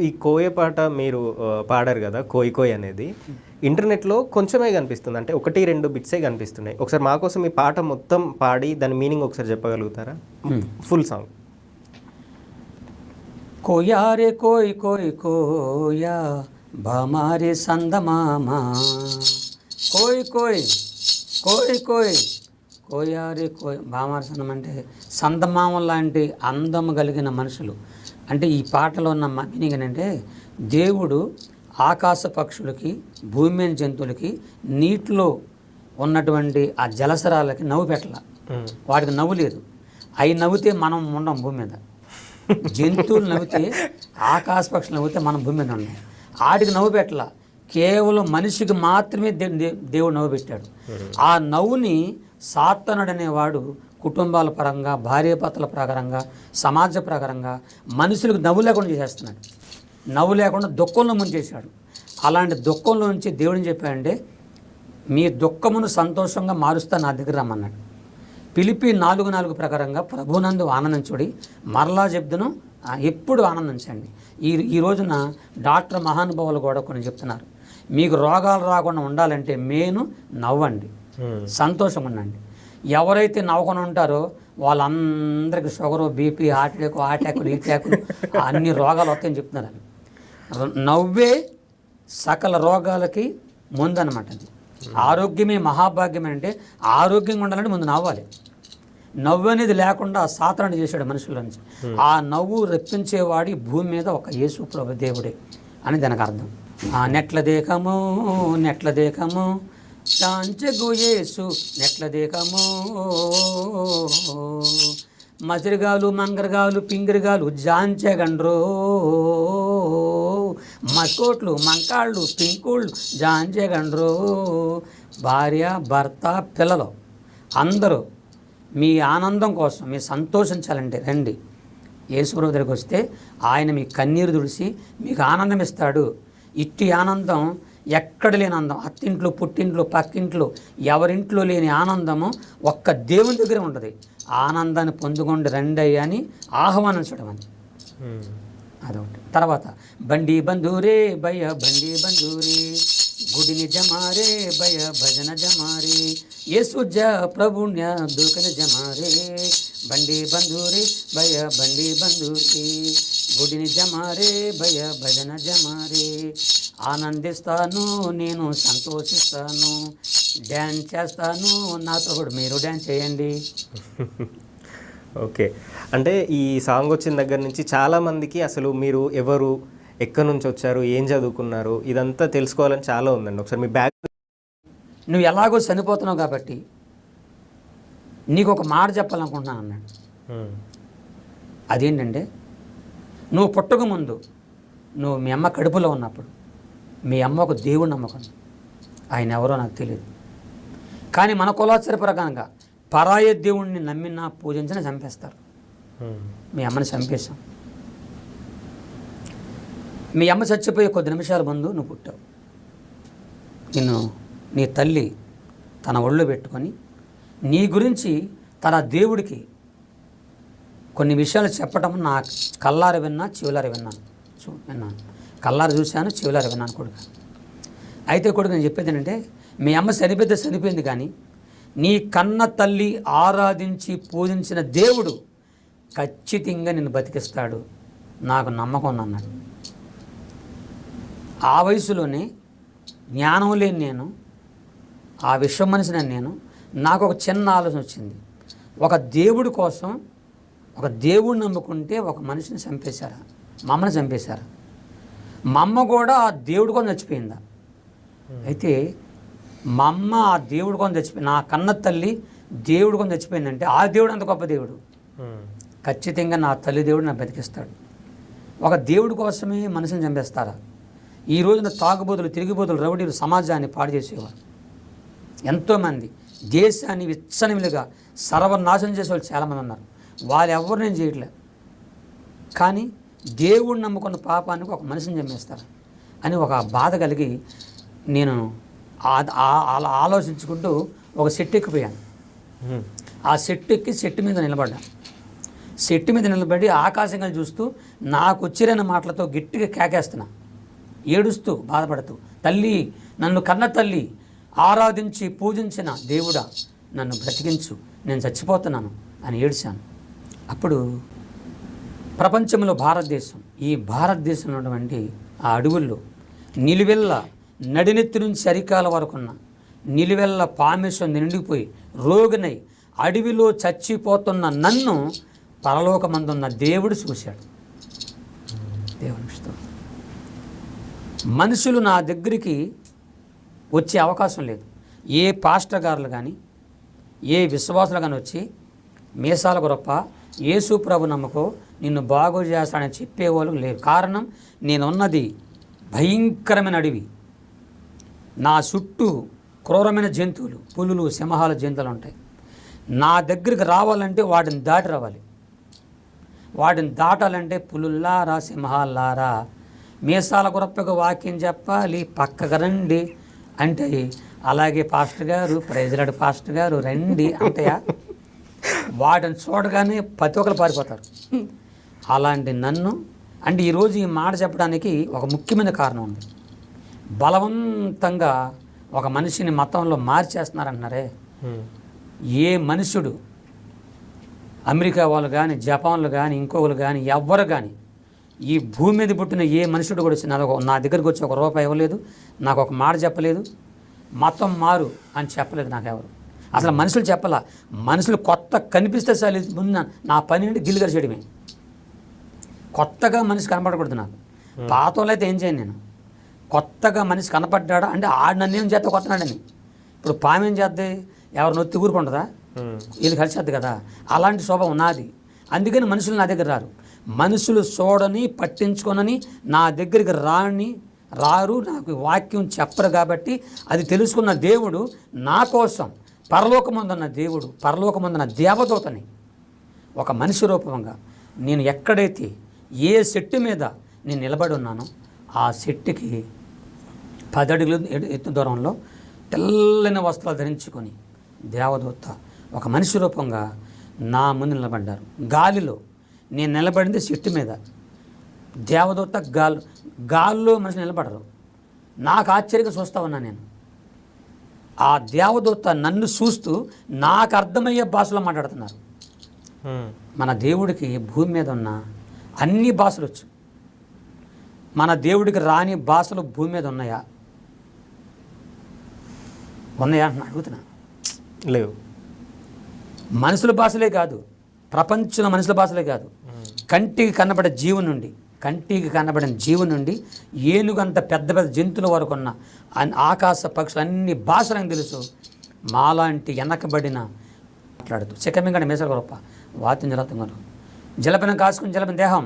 ఈ కోయ పాట మీరు పాడారు కదా, కోయి కోయి అనేది ఇంటర్నెట్లో కొంచెమే కనిపిస్తుంది, అంటే 1-2 బిట్సే కనిపిస్తున్నాయి. ఒకసారి మా కోసం ఈ పాట మొత్తం పాడి దాని మీనింగ్ ఒకసారి చెప్పగలుగుతారా? Full song. కోయా రే కోయ్ కోయ్ కోయా భామారే సందమామా కోయ్ కోయ్ కోయ్ కోయ్ కోయా రే కోయ్ భామారే సందం అంటే సందమామ లాంటి అందము కలిగిన మనుషులు. అంటే ఈ పాటలో ఉన్న మీనింగ్ ఏంటంటే దేవుడు ఆకాశ పక్షులకి, భూమి మీద జంతువులకి, నీటిలో ఉన్నటువంటి ఆ జలసరాలకి నవ్వు పెట్టాల. వాటికి నవ్వు లేదు. అవి నవ్వుతే మనం ఉండం భూమి మీద. జంతువులు నవ్వితే, ఆకాశ పక్షులు నవ్వితే మనం భూమి మీద ఉన్నాం. ఆడికి నవ్వు పెట్టాల. కేవలం మనిషికి మాత్రమే దేవుడు నవ్వు పెట్టాడు. ఆ నవ్వుని సాతానుడు అనేవాడు కుటుంబాల పరంగా, భార్యాభర్తల ప్రకారంగా, సమాజ ప్రకారంగా మనుషులకు నవ్వు లేకుండా చేసేస్తున్నాడు. నవ్వు లేకుండా దుఃఖంలో ముంచేశాడు. అలాంటి దుఃఖంలో నుంచి దేవుడిని చెప్పాడంటే, మీ దుఃఖమును సంతోషంగా మారుస్తా నా దగ్గర రమ్మన్నాడు. పిలిపి 4:4 ప్రకారంగా ప్రభునందు ఆనందించుడి, మరలా చెప్తును ఎప్పుడు ఆనందించండి. ఈ రోజున డాక్టర్ మహానుభావులు కూడా కొన్ని చెప్తున్నారు, మీకు రోగాలు రాకుండా ఉండాలంటే మెయిన్ నవ్వండి, సంతోషం ఉండండి. ఎవరైతే నవ్వకుండా ఉంటారో వాళ్ళందరికీ షుగరు, బీపీ, అటాకులు అన్ని రోగాలు వస్తాయని చెప్తున్నారు. నవ్వే సకల రోగాలకి ముందు అనమాట. అది ఆరోగ్యమే మహాభాగ్యం అంటే, ఆరోగ్యంగా ఉండాలంటే ముందు నవ్వాలి. నవ్వు అనేది లేకుండా సాతానుడు చేశాడు మనుషుల నుంచి. ఆ నవ్వు రప్పించేవాడి భూమి మీద ఒక యేసు ప్రభు దేవుడే అని దానికి అర్థం. నెట్ల దేకము చాంచెగు యేసు నెట్ల దేకము, మసిరిగాలు, మంగరగాలు, పింగిరిగాలు జాంచెగండ్రో, మస్కోట్లు, మంకాళ్ళు, పింకుళ్ళు జాంచెగండ్రో. భార్య, భర్త, పిల్లలు అందరూ మీ ఆనందం కోసం, మీరు సంతోషించాలంటే రండి. యేసుప్రభు దగ్గరికి వస్తే ఆయన మీ కన్నీరు తుడిసి మీకు ఆనందం ఇస్తాడు. ఇట్టి ఆనందం ఎక్కడ లేని ఆనందం, అత్తింట్లో, పుట్టింట్లో, పక్కింట్లో, ఎవరింట్లో లేని ఆనందము ఒక్క దేవుని దగ్గరే ఉంటుంది. ఆనందాన్ని పొందుకోండి రండి అని ఆహ్వానించడం అది అదొకటి. తర్వాత బండి బంధూరే భయ బండి బంధూరే, గుడిని జమారే భయ భజన జమారే, యేసుజ ప్రభుణ్య దుఃఖన జమారే, బండి బంధూరే భయ బండి బంధూరే, గుడిని జమారే భయ భజన జమారే. ఆనందిస్తాను నేను, సంతోషిస్తాను, డ్యాన్స్ చేస్తాను, నాతో కూడా మీరు డ్యాన్స్ చేయండి. ఓకే, అంటే ఈ సాంగ్ వచ్చిన దగ్గర నుంచి చాలామందికి అసలు మీరు ఎవరు, ఎక్కడి నుంచి వచ్చారు, ఏం చదువుకున్నారు, ఇదంతా తెలుసుకోవాలని చాలా ఉందండి. ఒకసారి మీ బ్యాక్. నువ్వు ఎలాగో చనిపోతున్నావు కాబట్టి నీకు ఒక మాట చెప్పాలనుకుంటున్నాను అన్నాడు. అదేంటంటే, నువ్వు పుట్టక ముందు, నువ్వు మీ అమ్మ కడుపులో ఉన్నప్పుడు మీ అమ్మ ఒక దేవుడు నమ్మకం. ఆయన ఎవరో నాకు తెలియదు. కానీ మన కులాచార ప్రకారంగా పరాయ దేవుణ్ణి నమ్మినా పూజించినా చంపేస్తారు. మీ అమ్మని చంపేశాం. మీ అమ్మ చచ్చిపోయే కొద్ది నిమిషాల ముందు నువ్వు పుట్టావు. నిన్ను నీ తల్లి తన ఒళ్ళు పెట్టుకొని నీ గురించి తన దేవుడికి కొన్ని విషయాలు చెప్పటం నా కల్లారు విన్నా, చెవులారు విన్నాను. కల్లారు చూశాను, చెవులారు విన్నాను కొడుకు. అయితే కొడుకు నేను చెప్పేది ఏంటంటే, మీ అమ్మ చనిపోయింది కానీ నీ కన్న తల్లి ఆరాధించి పూజించిన దేవుడు ఖచ్చితంగా నిన్ను బతికిస్తాడు, నాకు నమ్మకం ఉందన్నాడు. ఆ వయసులోనే జ్ఞానం లేని నేను, ఆ విశ్వ మనిషిని నేను, నాకు ఒక చిన్న ఆలోచన వచ్చింది. ఒక దేవుడి కోసం, ఒక దేవుడిని నమ్ముకుంటే ఒక మనిషిని చంపేశారా, మా అమ్మని చంపేశారా? మా అమ్మ కూడా ఆ దేవుడి కోసం చచ్చిపోయిందా? అయితే మా అమ్మ ఆ దేవుడి కోసం చచ్చిపోయింది, నా కన్న తల్లి దేవుడి కోసం చచ్చిపోయిందంటే ఆ దేవుడు అంత గొప్ప దేవుడు. ఖచ్చితంగా నా తల్లి దేవుడు నా బతికిస్తాడు. ఒక దేవుడి కోసమే మనిషిని చంపేస్తారా? ఈ రోజున తాగుబోతులు, తిరిగిబోతులు, రౌడీలు సమాజాన్ని పాడు చేసేవారు ఎంతోమంది. దేశాన్ని విచ్చనివిలుగా సర్వనాశనం చేసేవాళ్ళు చాలామంది ఉన్నారు. వాళ్ళు ఎవరు నేను చేయట్లేదు. కానీ దేవుడు నమ్ముకున్న పాపానికి ఒక మనిషిని చంపేస్తారు అని ఒక బాధ కలిగి నేను అలా ఆలోచించుకుంటూ ఒక చెట్టు ఎక్కిపోయాను. ఆ చెట్టు ఎక్కి చెట్టు మీద నిలబడ్డాను. చెట్టు మీద నిలబడి ఆకాశంగా చూస్తూ నాకు వచ్చిరైన మాటలతో గట్టిగా కేకేస్తున్నా, ఏడుస్తూ బాధపడుతూ, తల్లి, నన్ను కన్న తల్లి, ఆరాధించి పూజించిన దేవుడా, నన్ను బ్రతికించు, నేను చచ్చిపోతున్నాను అని ఏడ్చాను. అప్పుడు ప్రపంచంలో భారతదేశం, ఈ భారతదేశంలో ఉన్నటువంటి ఆ అడవుల్లో నిలువెల్ల నడినెత్తి నుంచి అరికాల వరకున్న నిలువెల్ల పామేశ్వరం నిండిపోయి రోగినై అడవిలో చచ్చిపోతున్న నన్ను పరలోకమందున్న దేవుడు చూశాడు. దేవుని స్తోత్రం. మనుషులు నా దగ్గరికి వచ్చే అవకాశం లేదు. ఏ పాస్టర్ గారులు కానీ ఏ విశ్వాసులు కానీ వచ్చి మీసాల గొప్ప యేసు ప్రభు నమ్మకో నిన్ను బాగు చేస్తాడని చెప్పేవాళ్ళు లేరు. కారణం, నేనున్నది భయంకరమైన అడవి, నా చుట్టూ క్రూరమైన జంతువులు, పులులు, సింహాల జంతువులు ఉంటాయి. నా దగ్గరికి రావాలంటే వాటిని దాటి రావాలి. వాటిని దాటాలంటే పులుల్లారా, సింహాలారా, మీసాల గురప్పకు వాక్యం చెప్పాలి, పక్కకు రండి అంటే అలాగే పాస్టర్ గారు, ప్రైజ్లాడు పాస్టర్ గారు రండి అంతయా, వాటిని చూడగానే ప్రతి ఒక్కరు పారిపోతారు. అలాంటి నన్ను అంటే ఈరోజు ఈ మాట చెప్పడానికి ఒక ముఖ్యమైన కారణం ఉంది. బలవంతంగా ఒక మనిషిని మతంలో మార్చేస్తున్నారంటున్నారే. ఏ మనుషుడు, అమెరికా వాళ్ళు కానీ, జపాన్లు కానీ, ఇంకొకరు కానీ, ఎవ్వరు కానీ, ఈ భూమి మీద పుట్టిన ఏ మనుషుడు కూడా వచ్చి నా దగ్గరికి వచ్చి ₹1 ఇవ్వలేదు, నాకు ఒక మాట చెప్పలేదు, మతం మారు అని చెప్పలేదు నాకు ఎవరు. అసలు మనుషులు చెప్పాల. మనుషులు కొత్త కనిపిస్తే చాలు ముందు నా పని నుండి గిల్లుగర చేయడమే. కొత్తగా మనిషి కనపడకూడదు నాకు. పాత వాళ్ళు అయితే ఏం చేయను నేను. కొత్తగా మనిషి కనపడ్డాడా అంటే ఆడు నన్ను ఏం చేస్తా కొత్తనాడని. ఇప్పుడు పాము ఏం చేద్ది, ఎవరు నొత్తి ఊరుకుంటుందా, వీళ్ళు కలిసేద్ది కదా. అలాంటి స్వభావం నాది. అందుకని మనుషులు నా దగ్గర రారు. మనుషులు చూడని పట్టించుకోనని నా దగ్గరికి రారు, నాకు వాక్యం చెప్పరు. కాబట్టి అది తెలుసుకున్న దేవుడు నా కోసం పరలోకమందున్న దేవుడు, పరలోకమందున్న దేవదూతని ఒక మనిషి రూపంగా నేను ఎక్కడైతే ఏ చెట్టు మీద నేను నిలబడి ఉన్నానో ఆ చెట్టుకి 10 అడుగులు ఎత్తు దూరంలో తెల్లని వస్త్రాలు ధరించుకొని దేవదూత ఒక మనిషి రూపంగా నా ముందు నిలబడ్డారు. గాలిలో నేను నిలబడింది చెట్టు మీద, దేవదూత గాల్లో మనిషి నిలబడరు. నాకు ఆశ్చర్యంగా చూస్తా ఉన్నా నేను. ఆ దేవదూత నన్ను చూస్తూ నాకు అర్థమయ్యే భాషలో మాట్లాడుతున్నారు. మన దేవుడికి భూమి మీద ఉన్న అన్ని భాషలు వచ్చు. మన దేవుడికి రాని భాషలు భూమి మీద ఉన్నాయా అంటున్నా, అడుగుతున్నా. లేవు. మనుషుల భాషలే కాదు, ప్రపంచంలో మనుషుల భాషలే కాదు, కంటికి కనబడిన జీవు నుండి ఏనుగంత పెద్ద పెద్ద జంతువుల వరకు ఉన్న ఆకాశ పక్షులు అన్ని భాషలకు తెలుసు. మాలాంటి వెనకబడిన మాట్లాడుతూ చిక్కమింగండి మేసల గొప్ప వాతిని జలతంగారు జలపనం కాసుకుని జలపన దేహం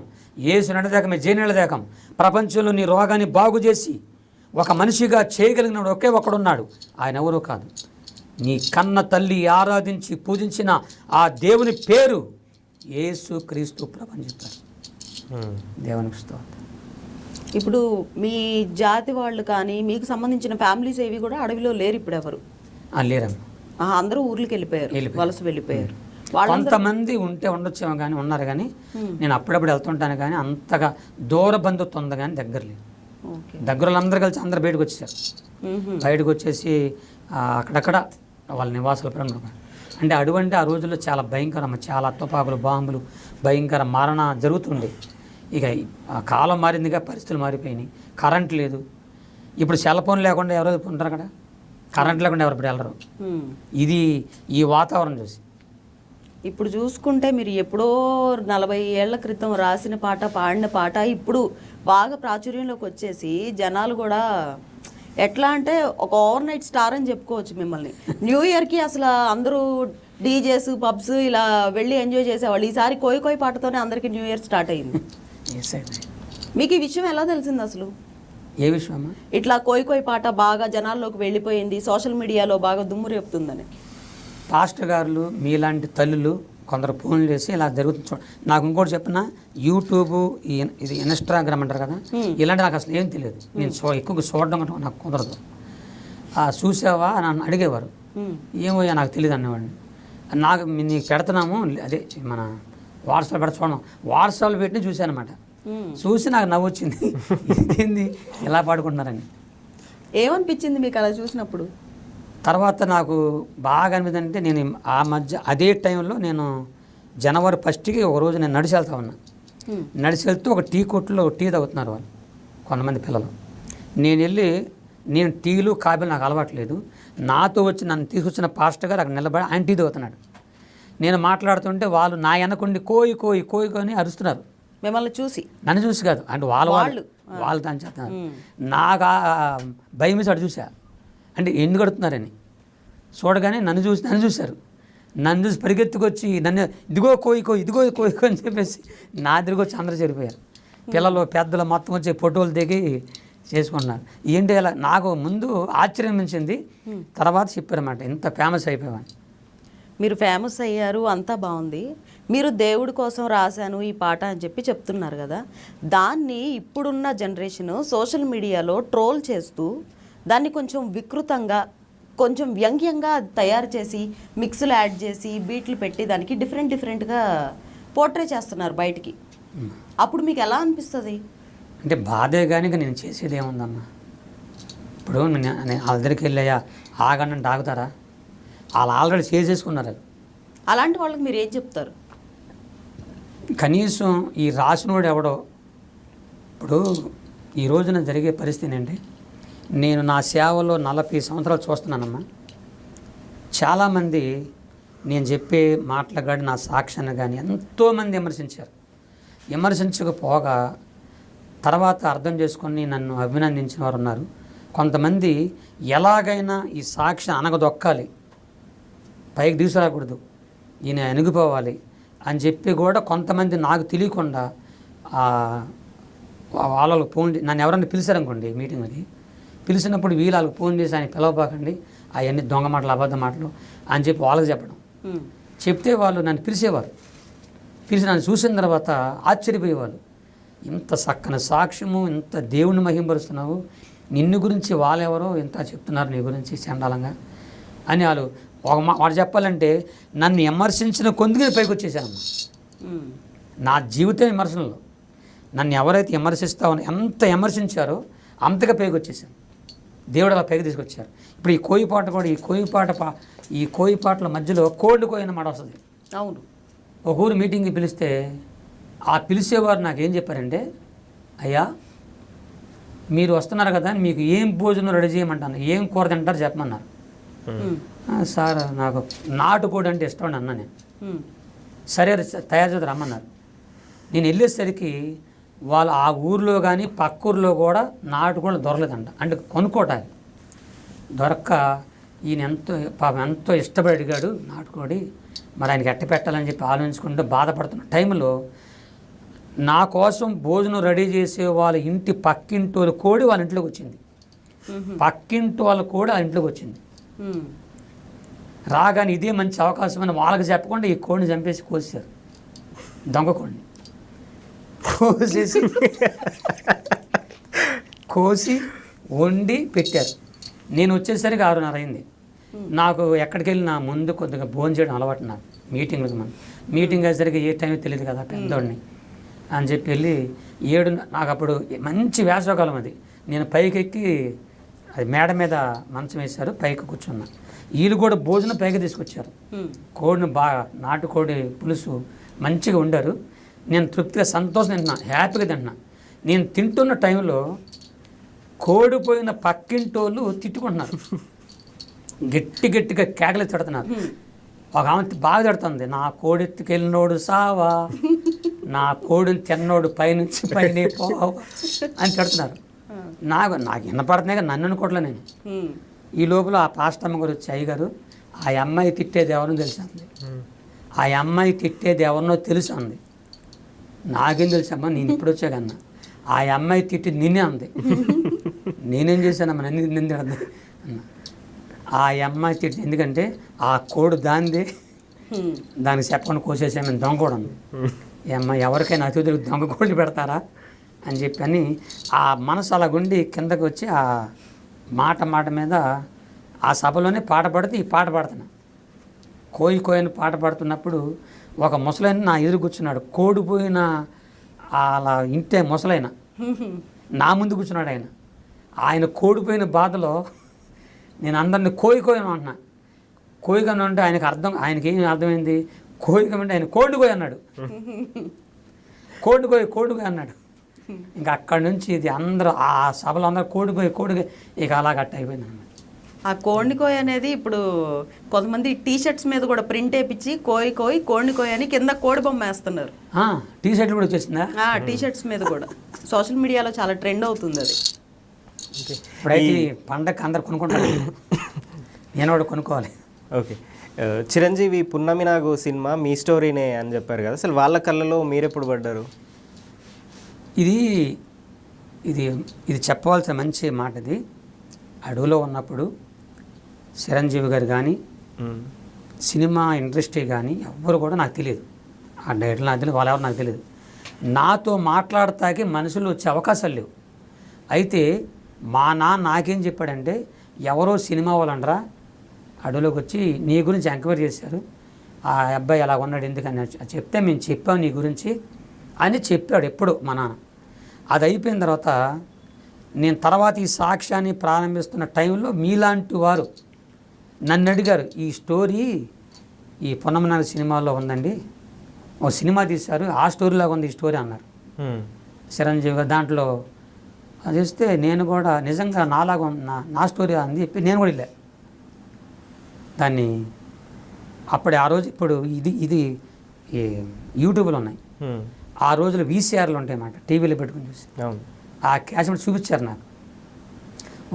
ఏసు నడదేకమే జేనేళ్ళ దేహం. ప్రపంచంలో నీ రోగాన్ని బాగు చేసి ఒక మనిషిగా చేయగలిగిన ఒకే ఒకడున్నాడు. ఆయన ఎవరో కాదు, నీ కన్న తల్లి ఆరాధించి పూజించిన ఆ దేవుని పేరు యేసు క్రీస్తు ప్రభు అని చెప్పారు. దేవునికి స్తోత్రం. ఇప్పుడు మీ జాతి వాళ్ళు కానీ మీకు సంబంధించిన ఫ్యామిలీస్ ఏవి కూడా అడవిలో లేరు ఇప్పుడు ఎవరు? లేరమ్మా, అందరూ ఊర్లకి వెళ్ళిపోయారు, వలస వెళ్ళిపోయారు. కొంతమంది ఉండొచ్చేమో కానీ ఉన్నారు, కానీ నేను అప్పుడప్పుడు వెళ్తుంటాను. కానీ అంతగా దూర బంధుత్వం ఉంది, కానీ దగ్గర లేదు. దగ్గర అందరూ కలిసి అందరు బయటకు వచ్చేసారు. బయటకు వచ్చేసి అక్కడక్కడ వాళ్ళ నివాసాలు అంటే అడవి అంటే ఆ రోజుల్లో చాలా భయంకరం, చాలా తుపాకులు, బాంబులు, భయంకర మరణ జరుగుతుండే. ఇక కాలం మారిందిగా, పరిస్థితులు మారిపోయినాయి. కరెంట్ లేదు. ఇప్పుడు సెల్ ఫోన్ లేకుండా ఎవరు ఉంటారు అక్కడ, కరెంట్ లేకుండా ఎవరు ఇప్పుడు వెళ్ళరు. ఇది ఈ వాతావరణం చూసి ఇప్పుడు చూసుకుంటే మీరు ఎప్పుడో 40 ఏళ్ల క్రితం రాసిన పాట, పాడిన పాట ఇప్పుడు బాగా ప్రాచుర్యంలోకి వచ్చేసి జనాలు కూడా ఎట్లా అంటే ఒక ఓవర్ నైట్ స్టార్ అని చెప్పుకోవచ్చు మిమ్మల్ని. న్యూ ఇయర్కి అసలు అందరూ డీజేస్, పబ్స్ ఇలా వెళ్ళి ఎంజాయ్ చేసేవాళ్ళు. ఈసారి కోయి కోయి పాటతోనే అందరికీ న్యూ ఇయర్ స్టార్ట్ అయింది. మీకు ఈ విషయం ఎలా తెలిసింది అసలు? ఏ విషయం? ఇట్లా కోయి కోయి పాట బాగా జనాల్లోకి వెళ్ళిపోయింది, సోషల్ మీడియాలో బాగా దుమ్ము రేపుతుందని. పాస్టర్ గారులు మీలాంటి తల్లులు కొందరు ఫోన్లు చేసి ఇలా జరుగుతుంది. నాకు ఇంకోటి చెప్పిన యూట్యూబ్, ఇది ఇన్స్టాగ్రామ్ అంటారు కదా, ఇలాంటి నాకు అసలు ఏం తెలియదు. నేను ఎక్కువగా చూడడం అంటే నాకు కుదరదు. చూసావా అని అడిగేవారు. ఏమో నాకు తెలియదు అనేవాడిని. నీకు పెడుతున్నాము, అదే మన వాట్సాప్ పెట్టి చూడడం, వాట్సాప్లో పెట్టి చూశాను అనమాట. చూసి నాకు నవ్వు వచ్చింది, ఇదేంది ఇలా పాడుకుంటున్నారని. ఏమనిపించింది మీకు అలా చూసినప్పుడు? తర్వాత నాకు బాగా అనిపించింది అంటే, నేను ఆ మధ్య అదే టైంలో నేను జనవరి 1కి ఒక రోజు నేను నడిచి వెళ్తా ఉన్నా. నడిచి వెళ్తూ ఒక టీ కొట్టులో టీ తాగుతున్నారు వాళ్ళు కొంతమంది పిల్లలు. నేను టీలు కాఫీలు నాకు అలవాట్లేదు. నాతో వచ్చి నన్ను తీసుకొచ్చిన పాస్టర్ గారు అక్కడ నిలబడి ఆయన టీ తాగుతున్నాడు. నేను మాట్లాడుతుంటే వాళ్ళు నా వెనకుండి కోయి కోయి కోయి కొని అరుస్తున్నారు. మిమ్మల్ని చూసి? నన్ను చూసి కాదు, అంటే వాళ్ళు దాన్ని చేస్తున్నారు. నాకు భయం వేసి అటు చూసా, అంటే ఎందుకు అడుగుతున్నారని. చూడగానే నన్ను చూశారు. నన్ను చూసి పరిగెత్తుకొచ్చి నన్ను ఇదిగో కోయి అని చెప్పేసి నా దగ్గరికి వచ్చి అందరూ చేరిపోయారు. పిల్లలు పెద్దలు మొత్తం వచ్చి ఫోటోలు దిగి చేసుకున్నారు. ఏంటి అలా నాకు ముందు ఆశ్చర్యం మించింది, తర్వాత చెప్పారన్నమాట ఇంత ఫేమస్ అయిపోయామని. మీరు ఫేమస్ అయ్యారు, అంతా బాగుంది. మీరు దేవుడి కోసం రాశాను ఈ పాట అని చెప్పి చెప్తున్నారు కదా, దాన్ని ఇప్పుడున్న జనరేషన్ సోషల్ మీడియాలో ట్రోల్ చేస్తూ దాన్ని కొంచెం వికృతంగా, కొంచెం వ్యంగ్యంగా తయారు చేసి మిక్స్లు యాడ్ చేసి బీట్లు పెట్టి దానికి డిఫరెంట్గా పోర్ట్రే చేస్తున్నారు బయటికి. అప్పుడు మీకు ఎలా అనిపిస్తుంది? అంటే బాధే కానీ నేను చేసేది ఏముందమ్మా. ఇప్పుడు నేను వాళ్ళ దగ్గరికి వెళ్ళాయా ఆగండి ఆగుతారా? వాళ్ళు ఆల్రెడీ చేసేసుకున్నారు. అలాంటి వాళ్ళకి మీరు ఏం చెప్తారు? కనీసం ఈ రాసినోడు ఎవడో, ఇప్పుడు ఈ రోజున జరిగే పరిస్థితి ఏంటంటే, నేను నా సేవలో 40 సంవత్సరాలు చూస్తున్నానమ్మా. చాలామంది నేను చెప్పే మాటలు కానీ నా సాక్ష్యాన్ని కానీ ఎంతోమంది విమర్శించకపోగా తర్వాత అర్థం చేసుకొని నన్ను అభినందించిన వారు ఉన్నారు. కొంతమంది ఎలాగైనా ఈ సాక్ష్యం అనగదొక్కాలి, పైకి తీసుకురాకూడదు, ఈయన అణిగిపోవాలి అని చెప్పి కూడా కొంతమంది నాకు తెలియకుండా వాళ్ళకి ఫోన్, నన్ను ఎవరైనా పిలిచారనుకోండి మీటింగ్కి, పిలిచినప్పుడు వాళ్ళకి ఫోన్ చేసి ఆయన పిలవబాకండి, అవన్నీ దొంగ మాటలు అబద్ధ మాటలు అని చెప్పి వాళ్ళకి చెప్పడం. చెప్తే వాళ్ళు నన్ను పిలిచేవారు. పిలిచి నన్ను చూసిన తర్వాత ఆశ్చర్యపోయేవాళ్ళు, ఇంత చక్కని సాక్ష్యము, ఇంత దేవుని మహింపరుస్తున్నావు, నిన్ను గురించి వాళ్ళెవరో ఇంత చెప్తున్నారు నీ గురించి చండాలంగా అని వాళ్ళు చెప్పాలంటే నన్ను విమర్శించిన కొందుకు పైకి వచ్చేసానమ్మా. నా జీవితం విమర్శనలో నన్ను ఎవరైతే విమర్శిస్తామని ఎంత విమర్శించారో అంతగా పైకి వచ్చేసాను. దేవుడు అలా పైకి తీసుకొచ్చారు. ఇప్పుడు ఈ కోయి పాట కూడా, ఈ కోయి పాటల మధ్యలో కోయిన మాట వస్తుంది. అవును. ఒక ఊరు మీటింగ్కి పిలిస్తే ఆ పిలిచేవారు నాకు ఏం చెప్పారంటే, అయ్యా మీరు వస్తున్నారు కదా, మీకు ఏం భోజనం రెడీ చేయమంటాను, ఏం కూర తింటారు చెప్పమన్నారు. సార్ నాకు నాటుకోడి అంటే ఇష్టం అన్నా నేను. సరే తయారు చేసి రమ్మన్నారు. నేను వెళ్ళేసరికి వాళ్ళు ఆ ఊరిలో కానీ పక్క ఊరిలో కూడా నాటుకోడి దొరకలేదంట. అంటే కొనుక్కోటానికి దొరక్క ఈయన ఎంతో ఇష్టపడి అడిగాడు నాటుకోడి, మరి ఆయనకి ఎట్ట పెట్టాలని చెప్పి ఆలోచించుకుంటూ బాధపడుతున్న టైంలో నా కోసం భోజనం రెడీ చేసే వాళ్ళ ఇంటి పక్కింటి వాళ్ళ కోడి వాళ్ళ ఇంట్లోకి వచ్చింది. పక్కింటి వాళ్ళ కోడి వాళ్ళ ఇంట్లోకి వచ్చింది. రాగానే ఇదే మంచి అవకాశం అని వాళ్ళకి చెప్పకుండా ఈ కోడిని చంపేసి కోసారు, దొంగ కోడిని కోసి వండి పెట్టారు. నేను వచ్చేసరికి 6:30 అయింది. నాకు ఎక్కడికి వెళ్ళినా ముందు కొద్దిగా భోజనం చేయడం అలవాటు. నాకు మీటింగ్ అయ్యేసరికి ఏ టైం తెలియదు కదా పెద్దోడిని అని చెప్పి వెళ్ళి 7 నాకు అప్పుడు మంచి వేసవకాలం అది. నేను పైకి ఎక్కి, అది మేడ మీద మంచం వేశారు, పైకి కూర్చున్నా. వీళ్ళు కూడా భోజనం పైకి తీసుకొచ్చారు. కోడిని బాగా నాటుకోడి పులుసు మంచిగా వండారు. నేను తృప్తిగా సంతోషం తింటున్నా, హ్యాపీగా తింటున్నా. నేను తింటున్న టైంలో కోడిపోయిన పక్కింటోళ్ళు తిట్టుకుంటున్నారు, గట్టిగా కేకలు తిడుతున్నారు. ఒక ఆమె బాగా తిడుతుంది, నా కోడి ఎత్తుకెళ్ళినోడు సావా, నా కోడిని తిన్నోడు పైనుంచి పైన పోవా అని తిడుతున్నారు. నాకు వినపడుతున్నాయి కదా, నన్ను అనుకోవట్లే నేను. ఈ లోపల ఆ పాస్టమ్మ గారు వచ్చి, అయ్యగారు ఆ అమ్మాయి తిట్టేది ఎవరినో తెలుసు అంది. ఆ అమ్మాయి తిట్టేది ఎవరినో తెలుసు అంది. నాకేం తెలుసమ్మా, నేను ఇప్పుడు వచ్చా కన్నా. ఆ అమ్మాయి తిట్టి నిన్నే అంది. నేనేం చేశానమ్మా, నిన్ను తిడద్దు అన్న. ఆ అమ్మాయి తిట్టి, ఎందుకంటే ఆ కోడు దానిదే, దానికి చెప్పకుండా కోసేసామని దొంగ కూడా ఉంది. ఈ అమ్మాయి ఎవరికైనా అతిథులకు దొంగ కోళ్ళు పెడతారా అని చెప్పి అని ఆ మనసు అలా గుండి కిందకి వచ్చి ఆ మాట మీద ఆ సభలోనే పాట పాడితే ఈ పాట పాడుతున్నా. కోయిని పాట పాడుతున్నప్పుడు ఒక ముసలైన నా ఎదురు కూర్చున్నాడు, కోడిపోయిన అలా ఇంటే ముసలైన నా ముందు కూర్చున్నాడు. ఆయన కోడిపోయిన బాధలో నేను అందరిని కోయికోయను అంటున్నా. కోయికను అంటే ఆయనకి ఏం అర్థమైంది, కోయికమంటే ఆయన కోడికోయి అన్నాడు. కోడికోయి అన్నాడు. ఇంకా అక్కడి నుంచి ఇది అందరూ ఆ సభలో అందరూ కోడికోయి ఇక అలా గట్ట అయిపోయింది అన్నమాట. ఆ కోడికోయ్ అనేది ఇప్పుడు కొంతమంది టీ షర్ట్స్ మీద కూడా ప్రింట్ వేయించి కోడికోయ్ అని కింద కోడి బొమ్మ వేస్తున్నారు. టీ షర్ట్లు కూడా వచ్చేసిందా? టీ షర్ట్స్ మీద కూడా సోషల్ మీడియాలో చాలా ట్రెండ్ అవుతుంది అది. ఇప్పుడైతే పండగ అందరు కొనుక్కుంటారు, నేను కూడా కొనుక్కోవాలి. ఓకే, చిరంజీవి పున్నమి నాగు సినిమా మీ స్టోరీనే అని చెప్పారు కదా, అసలు వాళ్ళ కళ్ళలో మీరెప్పుడు పడ్డారు? ఇది ఇది ఇది చెప్పవలసిన మంచి మాట. ఇది అడవిలో ఉన్నప్పుడు చిరంజీవి గారు కానీ సినిమా ఇండస్ట్రీ కానీ ఎవ్వరు కూడా నాకు తెలియదు. ఆ డైరెక్టర్ నాకు తెలియదు, వాళ్ళెవరు నాకు తెలియదు. నాతో మాట్లాడతాకి మనుషులు వచ్చే అవకాశాలు లేవు. అయితే మా నాన్న నాకేం చెప్పాడంటే, ఎవరో సినిమా వాళ్ళంటారా అడవిలోకి వచ్చి నీ గురించి ఎంక్వైరీ చేశారు, ఆ అబ్బాయి ఎలా ఉన్నాడు ఎందుకని చెప్తే మేము చెప్పాం నీ గురించి అని చెప్పాడు ఎప్పుడు మా నాన్న. అది అయిపోయిన తర్వాత నేను తర్వాత ఈ సాక్ష్యాన్ని ప్రారంభిస్తున్న టైంలో మీలాంటి వారు నన్ను అడిగారు, ఈ స్టోరీ ఈ పొన్నమనాడు సినిమాలో ఉందండి, ఓ సినిమా తీశారు ఆ స్టోరీలాగా ఉంది ఈ స్టోరీ అన్నారు చిరంజీవి గారు. దాంట్లో అది ఇస్తే నేను కూడా నిజంగా నాలాగా నా స్టోరీ అని చెప్పి నేను కూడా వెళ్ళా దాన్ని. అప్పుడే ఆ రోజు ఇప్పుడు ఇది యూట్యూబ్లో ఉన్నాయి, ఆ రోజులు వీసీఆర్లు ఉంటాయి అన్నమాట, టీవీలో పెట్టుకుని చూసి ఆ క్యాసెట్ చూపించారు నాకు.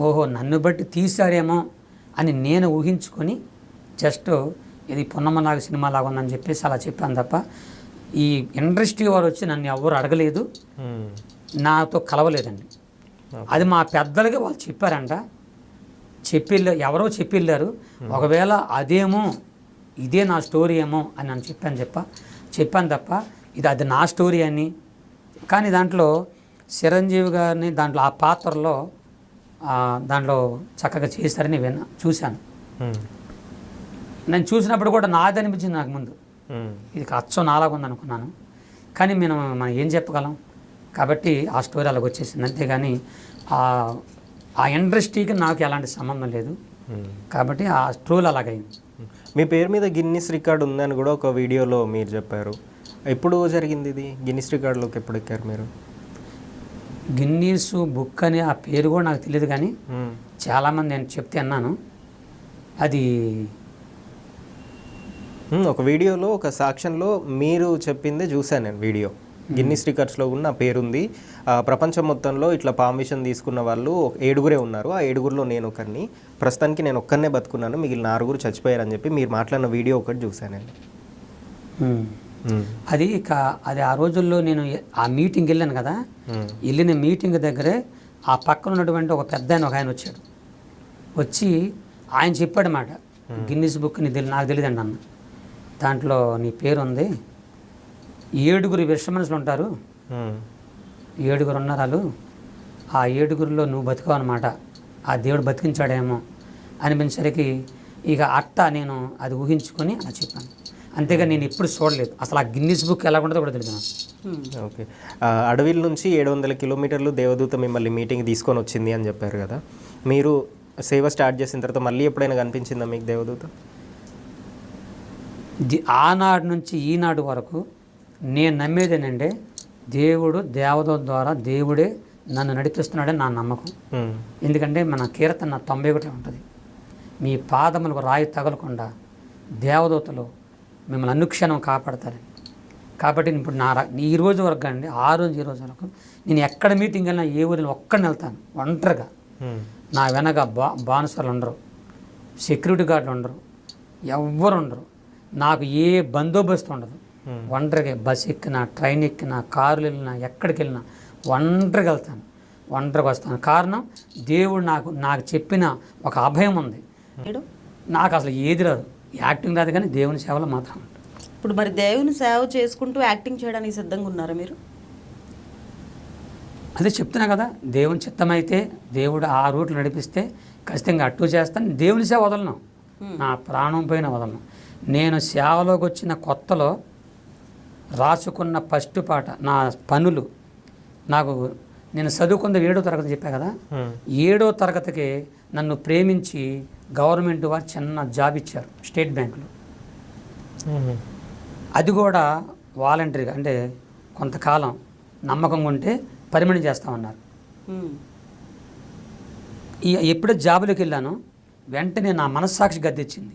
ఓహో నన్ను బట్టి తీశారేమో అని నేను ఊహించుకొని జస్ట్ ఇది పొన్నమనాగు సినిమా లాగా ఉందని చెప్పేసి అలా చెప్పాను తప్ప ఈ ఇండస్ట్రీ వారు వచ్చి నన్ను ఎవరు అడగలేదు, నాతో కలవలేదండి. అది మా పెద్దలకి వాళ్ళు చెప్పారంట, ఎవరో చెప్పిళ్ళారు. ఒకవేళ అదేమో ఇదే నా స్టోరీ ఏమో అని నన్ను చెప్పాను తప్ప అది నా స్టోరీ అని. కానీ దాంట్లో చిరంజీవి గారిని దాంట్లో ఆ పాత్రలో దాంట్లో చక్కగా చేశారని చూశాను. నేను చూసినప్పుడు కూడా నాది అనిపించింది నాకు ముందు, ఇది అచ్చం నాలాగా ఉంది అనుకున్నాను. కానీ మనం ఏం చెప్పగలం, కాబట్టి ఆ స్టోరీ అలాగ వచ్చేసింది. అంతేగాని ఆ ఇండస్ట్రీకి నాకు ఎలాంటి సంబంధం లేదు, కాబట్టి ఆ స్టోరీ అలాగైంది. మీ పేరు మీద గిన్నిస్ రికార్డు ఉందని కూడా ఒక వీడియోలో మీరు చెప్పారు. ఎప్పుడు జరిగింది ఇది? గిన్నిస్ రికార్డులోకి ఎప్పుడు ఎక్కారు మీరు? గిన్నీస్ బుక్ అని ఆ పేరు కూడా నాకు తెలియదు, కానీ చాలామంది నేను చెప్తే అన్నాను. అది ఒక వీడియోలో ఒక సాక్ష్యంలో మీరు చెప్పిందే చూశాను నేను వీడియో. గిన్నిస్ రికార్డ్స్లో ఉన్న పేరుంది, ప్రపంచం మొత్తంలో ఇట్లా పార్మిషన్ తీసుకున్న వాళ్ళు 7 ఉన్నారు, ఆ 7లో నేను ఒకరిని, ప్రస్తుతానికి నేను ఒక్కరినే బతుకున్నాను, మిగిలిన 6 చచ్చిపోయారని చెప్పి మీరు మాట్లాడిన వీడియో ఒకటి చూశానండి. అది ఆ రోజుల్లో నేను ఆ మీటింగ్ వెళ్ళాను కదా, వెళ్ళిన మీటింగ్ దగ్గరే ఆ పక్కన ఉన్నటువంటి ఒక పెద్ద ఆయన వచ్చాడు. వచ్చి ఆయన చెప్పాడు మాట, గిన్నిస్ బుక్ నాకు తెలియదండి అన్న, దాంట్లో నీ పేరు ఉంది, 7 విష మనుషులు ఉంటారు, 7 ఉన్నారు వాళ్ళు, ఆ 7లో నువ్వు బతుకావు అనమాట, ఆ దేవుడు బతికించాడేమో అనిపించరికి ఇక నేను అది ఊహించుకొని అలా చెప్పాను. అంతేగా నేను ఎప్పుడు చూడలేదు అసలు ఆ గిన్నిస్ బుక్ ఎలా ఉంటుందో కూడా తెలియదు. ఓకే, అడవిల నుంచి 700 కిలోమీటర్లు దేవదూత మిమ్మల్ని మీటింగ్ తీసుకొని వచ్చింది అని చెప్పారు కదా, మీరు సేవ స్టార్ట్ చేసిన తర్వాత మళ్ళీ ఎప్పుడైనా కనిపించిందా మీకు దేవదూత? ఆనాడు నుంచి ఈనాడు వరకు నేను నమ్మేదేనంటే దేవుడు దేవదూత ద్వారా దేవుడే నన్ను నడిపిస్తున్నాడని నా నమ్మకం. ఎందుకంటే మన కీర్తన 91 ఉంటుంది, మీ పాదములకు రాయి తగలకుండా దేవదూతలు మిమ్మల్ని అనుక్షణం కాపాడతారని. కాబట్టి ఇప్పుడు ఈ రోజు వరకు అండి, ఈ రోజు వరకు నేను ఎక్కడ మీటింగ్ వెళ్ళినా ఏ ఊరిలో ఒక్కడిని వెళ్తాను ఒంటరిగా. నా వెనక బానిసలు ఉండరు, సెక్యూరిటీ గార్డులు ఉండరు, ఎవ్వరు ఉండరు, నాకు ఏ బందోబస్తు ఉండదు. ఒంటరిగా బస్ ఎక్కినా, ట్రైన్ ఎక్కినా, కారులు వెళ్ళినా, ఎక్కడికి వెళ్ళినా ఒంటరిగా వెళ్తాను, ఒంటరిగా వస్తాను. కారణం దేవుడు నాకు చెప్పిన ఒక అభయం ఉంది. నాకు అసలు ఏది రాదు, యాక్టింగ్ రాదు, కానీ దేవుని సేవలో మాత్రం. ఇప్పుడు మరి దేవుని సేవ చేసుకుంటూ యాక్టింగ్ చేయడానికి సిద్ధంగా ఉన్నారా మీరు? అదే చెప్తున్నా కదా, దేవుని చిత్తమైతే దేవుడు ఆ రూట్లో నడిపిస్తే ఖచ్చితంగా అట్టు చేస్తాను. దేవుని సేవ వదలను, నా ప్రాణం పైన వదలను. నేను సేవలోకి వచ్చిన కొత్తలో రాసుకున్న ఫస్ట్ పాట నా పనులు నాకు నేను చదువుకుంది 7వ తరగతి చెప్పా కదా, 7వ తరగతికి నన్ను ప్రేమించి గవర్నమెంట్ వారు చిన్న జాబ్ ఇచ్చారు స్టేట్ బ్యాంకులో. అది కూడా వాలంటరీగా, అంటే కొంతకాలం నమ్మకంగా ఉంటే పర్మనెంట్ చేస్తామన్నారు. ఎప్పుడో జాబులోకి వెళ్ళానో వెంటనే నా మనస్సాక్షి గద్దిచ్చింది.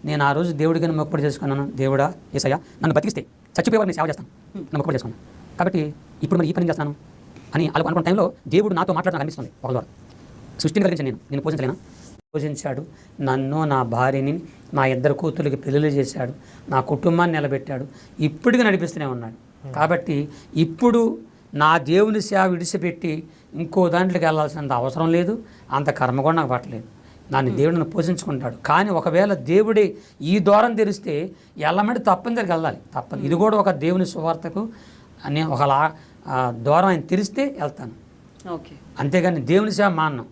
నేను ఆ రోజు దేవుడికి మొక్కుబడి చేసుకున్నాను, దేవుడా యేసయ్య నన్ను బతికిస్తే చచ్చిపోయేవారు నేను సేవ చేస్తాను, నన్ను మొక్కుబడి చేసుకున్నాను. కాబట్టి ఇప్పుడు మరి ఈ పని చేస్తాను అని అనుకున్న టైంలో దేవుడు నాతో మాట్లాడడం అనిపిస్తుంది. ఒక ద్వారా సృష్టిని కలిగించాను, నేను పూజించలేనా? పూజించాడు. నన్ను, నా భార్యని, నా 2 కూతురికి పెళ్ళిళ్ళు చేశాడు, నా కుటుంబాన్ని నిలబెట్టాడు, ఇప్పటికీ నడిపిస్తూనే ఉన్నాడు. కాబట్టి ఇప్పుడు నా దేవుని సేవ విడిచిపెట్టి ఇంకో దాంట్లోకి వెళ్ళాల్సినంత అవసరం లేదు, అంత కర్మ కూడా నాకు పట్టలేదు. నన్ను దేవుడిని పూజించుకుంటాడు. కానీ ఒకవేళ దేవుడే ఈ ద్వారం తెరిస్తే ఎల్లమంటే తప్పనిసరికి వెళ్ళాలి, తప్పదు. ఇది కూడా ఒక దేవుని సువార్తకు అని ఒక ద్వారం ఆయన తెరిస్తే వెళ్తాను, ఓకే. అంతేగాని దేవుని సేవ మాన్నం.